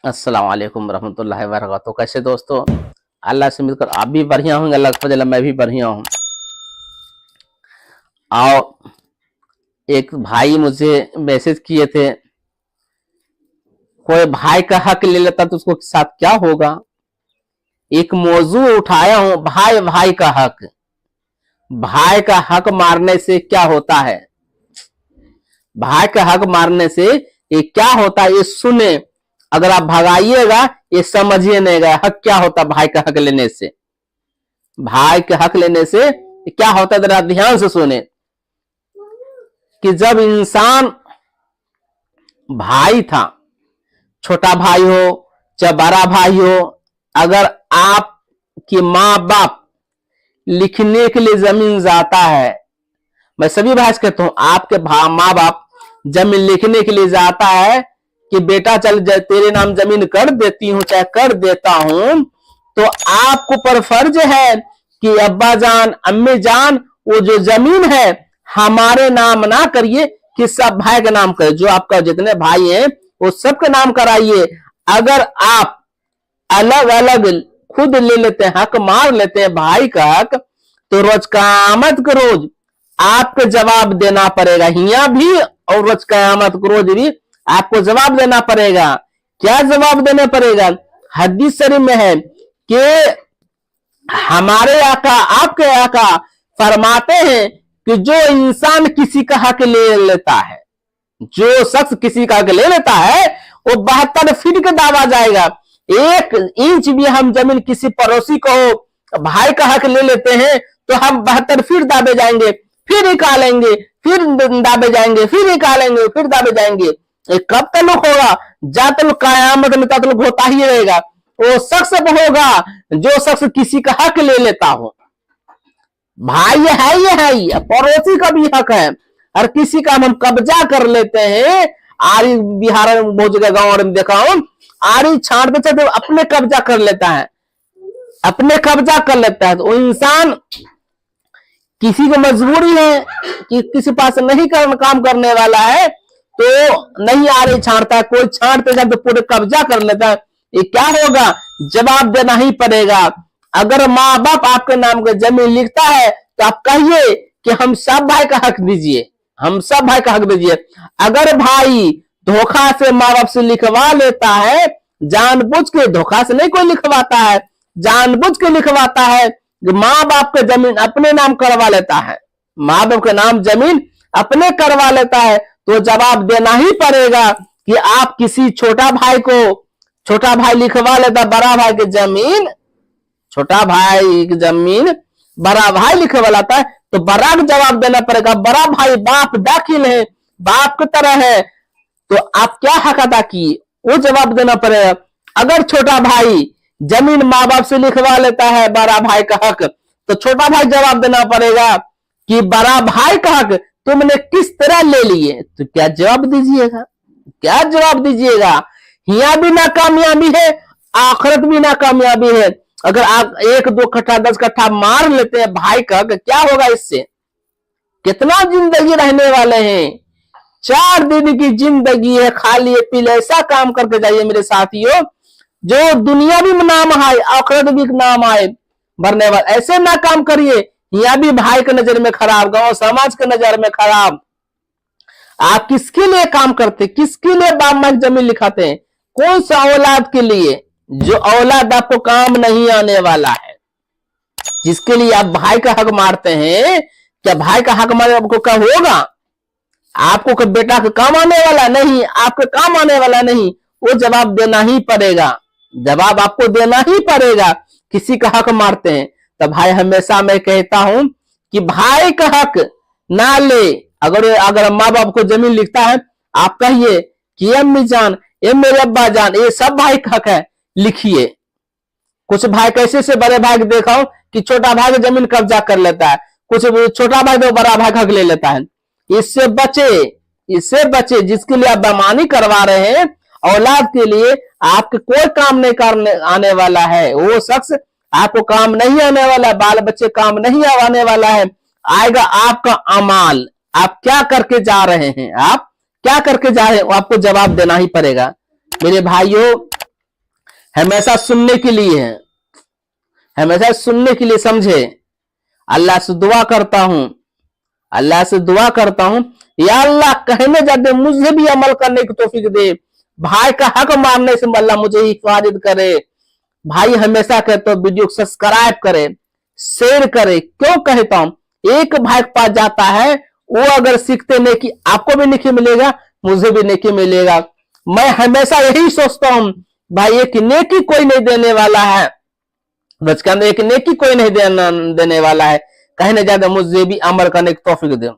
अस्सलाम वालेकुम रहमतुल्लाहि व बरकातहू। कैसे दोस्तों, अल्लाह से मिलकर आप भी बढ़िया होंगे, अल्लाह का फजल है, मैं भी बढ़िया हूँ। आओ, एक भाई मुझे मैसेज किए थे, कोई भाई का हक ले लेता तो उसको साथ क्या होगा। एक मौजू उठाया हूं, भाई भाई का हक। भाई का हक मारने से क्या होता है, भाई का हक मारने से ये क्या होता है, ये सुने। अगर आप भगाइएगा ये समझिए नहीं गए हक क्या होता भाई का हक लेने से। भाई के हक लेने से क्या होता है, जरा ध्यान से सुने कि जब इंसान भाई था, छोटा भाई हो चाहे बड़ा भाई हो, अगर आपकी माँ बाप लिखने के लिए जमीन जाता है, मैं सभी भाई से कहता हूं, आपके माँ बाप जमीन लिखने के लिए जाता है कि बेटा चल तेरे नाम जमीन कर देती हूं चाहे कर देता हूं, तो आपको पर फर्ज है कि अब्बा जान अम्मी जान वो जो जमीन है हमारे नाम ना करिए कि सब भाई के नाम करे। जो आपका जितने भाई हैं वो सबके नाम कराइए। अगर आप अलग अलग खुद ले लेते हैं, हक मार लेते हैं भाई का हक, तो रोज क़यामत के रोज आपको जवाब देना पड़ेगा, हिया भी और रोज क़यामत के रोज भी आपको जवाब देना पड़ेगा। क्या जवाब देना पड़ेगा, हदीस शरीफ में है कि हमारे आका आपके आका फरमाते हैं कि जो इंसान किसी का हक ले लेता है, जो शख्स किसी का हक ले लेता है वो 72 फीट का दावा जाएगा। 1 इंच भी हम जमीन किसी पड़ोसी को भाई का हक ले लेते हैं तो हम 72 फीट दाबे जाएंगे, फिर निकालेंगे, फिर दाबे जाएंगे, फिर निकालेंगे, फिर दाबे जाएंगे। कब तक होगा, जा तक कयामत में तक होता ही रहेगा। वो शख्स होगा जो शख्स किसी का हक ले लेता हो। भाई है ये पड़ोसी का भी हक है, और किसी का हम कब्जा कर लेते हैं। आरी बिहार में बहुत जगह गाँव में देखा हूं, आरी छाट पे चलते अपने कब्जा कर लेता है, अपने कब्जा कर लेता है। तो वो इंसान किसी को मजबूरी है कि किसी पास नहीं काम करने वाला है तो नहीं आ रही छांटता है, कोई छांटते जाते पूरे कब्जा कर लेता है। ये क्या होगा, जवाब देना ही पड़ेगा। अगर माँ बाप आपके नाम का जमीन लिखता है तो आप कहिए कि हम सब भाई का हक दीजिए, हम सब भाई का हक दीजिए। अगर भाई धोखा से माँ बाप से लिखवा लेता है, जानबूझ के, धोखा से नहीं कोई लिखवाता है, जानबूझ के लिखवाता है, माँ बाप के जमीन अपने नाम करवा लेता है, माँ बाप के नाम जमीन अपने करवा लेता है, तो जवाब देना ही पड़ेगा कि आप किसी छोटा भाई को, छोटा भाई लिखवा लेता बड़ा भाई की जमीन, छोटा भाई की जमीन बड़ा भाई लिखवा लेता है तो बड़ा को जवाब देना पड़ेगा। बड़ा भाई बाप दाखिल है, बाप की तरह है, तो आप क्या हक अदा किए वो जवाब देना पड़ेगा। अगर छोटा भाई जमीन माँ बाप से लिखवा लेता है बड़ा भाई का हक, तो छोटा भाई जवाब देना पड़ेगा कि बड़ा भाई का हक तुमने किस तरह ले लिए। तो क्या जवाब दीजिएगा, क्या जवाब दीजिएगा। यहाँ भी नाकामयाबी है, आखिरत भी नाकामयाबी है। अगर आप 1-2 कट्ठा 10 कट्ठा मार लेते हैं भाई का, क्या होगा इससे, कितना जिंदगी रहने वाले हैं। 4 दिन की जिंदगी है, खाली पील ऐसा काम करके जाइए मेरे साथियों जो दुनिया भी नाम आए आखिरत भी नाम आए भरने वाले। ऐसे ना काम करिए, यहाँ भी भाई के नजर में खराब, गांव समाज के नजर में खराब। आप किसके लिए काम करते, किसके लिए बाप माँ जमीन लिखाते हैं, कौन सा औलाद के लिए, जो औलाद आपको काम नहीं आने वाला है, जिसके लिए आप भाई का हक मारते हैं। क्या भाई का हक मारे आपको क्या होगा, आपको बेटा का काम आने वाला नहीं, आपके काम आने वाला नहीं, वो जवाब देना ही पड़ेगा, जवाब आपको देना ही पड़ेगा। किसी का हक मारते हैं तो भाई हमेशा मैं कहता हूं कि भाई का हक ना ले। अगर माँ बाप को जमीन लिखता है, आप कहिए कि अम्मी जान, ये मेरे अब्बा जान, ये सब भाई का हक है, लिखिए। कुछ भाई कैसे से बड़े भाई देखा हूं कि छोटा भाई की जमीन कब्जा कर लेता है, कुछ छोटा भाई तो बड़ा भाई का हक ले लेता है। इससे बचे, इससे बचे। जिसके लिए आप बेईमानी करवा रहे हैं, औलाद के लिए आपके कोई काम नहीं करने आने वाला है, वो शख्स आपको काम नहीं आने वाला, बाल बच्चे काम नहीं आने वाला है। आएगा आपका अमाल, आप क्या करके जा रहे हैं, आप क्या करके जा रहे हैं, आपको जवाब देना ही पड़ेगा। मेरे भाइयों, हमेशा सुनने के लिए है, हमेशा सुनने के लिए, समझे। अल्लाह से दुआ करता हूं, अल्लाह से दुआ करता हूं, या अल्लाह कहने जाते मुझे भी अमल करने की तौफीक दे, भाई का हक मारने से अल्लाह मुझे हिफाजत करे। भाई हमेशा कहते हो वीडियो को सब्सक्राइब करे, शेयर करे। क्यों कहता हूं, एक भाई के पास जाता है, वो अगर सीखते नेकी, आपको भी नेकी मिलेगा, मुझे भी नेकी मिलेगा। मैं हमेशा यही सोचता हूं, भाई एक नेकी कोई नहीं देने वाला है, बचकान एक नेकी कोई नहीं देने वाला है, कहने ज्यादा मुझे भी अमल करने की तौफीक दे।